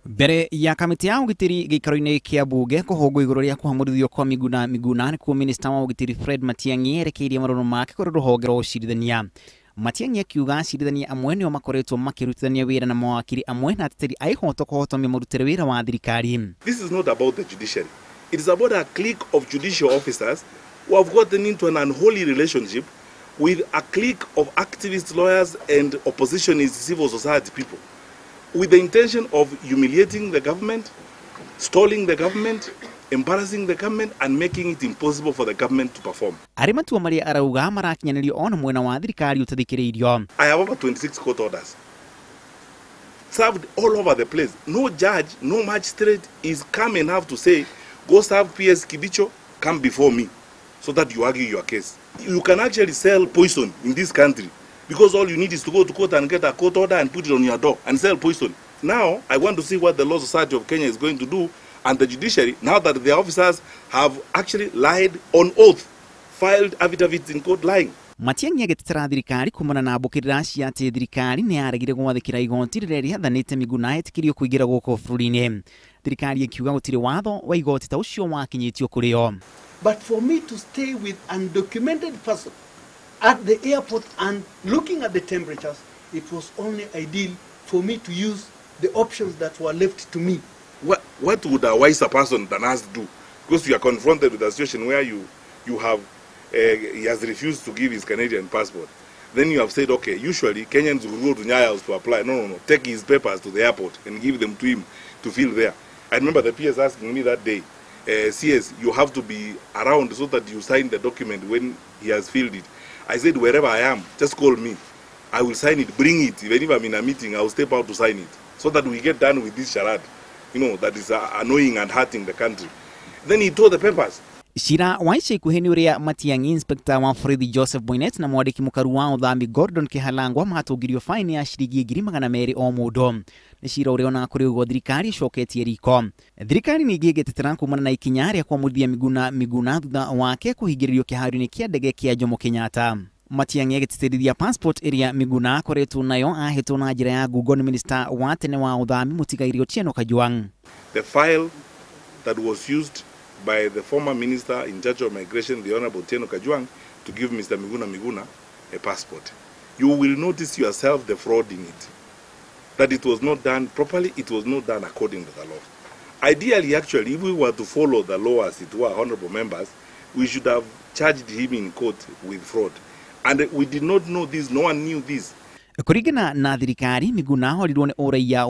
Mbere ya kamiti ya ugitiri gikaro-ini kia bunge kuhungwo iguru ria kuhamurithio kwa Miguna ni kuo minista wa ugitiri Fred Matiang'i erekeirie marono make kuri ruhonge rwa Acirithania. Matiang'i akiuga Acirithania amwe nio makoretwo makirutithania wira na mawakiri amwe na ateti a ihoto kuhotomia mirutire wira wa thirikari. This is not about the judiciary. It is about a clique of judicial officers who have gotten into an unholy relationship with a clique of activist lawyers and oppositionist civil society people, with the intention of humiliating the government, stalling the government, embarrassing the government, and making it impossible for the government to perform. Arimatua maria arauga marakinyanirio ona mwena wa thirikari utathikiriirio. I have over 26 court orders served all over the place. No judge, no magistrate is calm enough to say, go serve PS Kibicho, come before me, so that you argue your case. You can actually sell poison in this country, because all you need is to go to court and get a court order and put it on your door and sell poison. Now, I want to see what the Law Society of Kenya is going to do, and the judiciary, now that the officers have actually lied on oath, filed affidavits in court lying. Matiang'i agititira thirikari kumana na mbukirira cia ati thirikari ni yaregire gwathikira igoti riria riathanite Miguna etikirio kuingira guko bururi-ini. Thirikari ikiuga gutiri watho wa igoti ta ucio wakinyitio kurio. But for me to stay with undocumented person at the airport and looking at the temperatures, it was only ideal for me to use the options that were left to me. What would a wiser person than us do? Because you are confronted with a situation where you have, he has refused to give his Canadian passport. Then you have said, okay, usually Kenyans will go to Nyaya's to apply. No. Take his papers to the airport and give them to him to fill there. I remember the PS asking me that day, CS, you have to be around so that you sign the document when he has filled it. I said, wherever I am, just call me. I will sign it, bring it. Even if I'm in a meeting, I will step out to sign it, so that we get done with this charade, that is annoying and hurting the country. Then he tore the papers. Shira waisha ikuheni uria Matiang'i inspector wa Freddy Joseph Boynet na mwandiki mukaru wa uthambi Gordon Kihalangwa matugirio fine ya shiringi 200,000 o mundu. Ni shira uria ona kuri ugo thirikari coketie riko. Thirikari ni igigititira kumana na ikinya ria kwamurithia Miguna thutha wake kuhingiririo kiharo-ini kia ndege kia Jomo Kenyatta. Matiang'i agititirithia passport iria Miguna akoretwo nayo ahetwo na njira ya Google ni minister wa tene wa uthambi Mutigairi Otieno Kajwang'. The file that was used by the former minister in charge of migration, the Honorable Otieno Kajwang', to give Mr. Miguna a passport. You will notice yourself the fraud in it. That it was not done properly, it was not done according to the law. Ideally, actually, if we were to follow the law as it were, honorable members, we should have charged him in court with fraud. And we did not know this, no one knew this. Kuringana na thirikari, Miguna horirwo ni uraia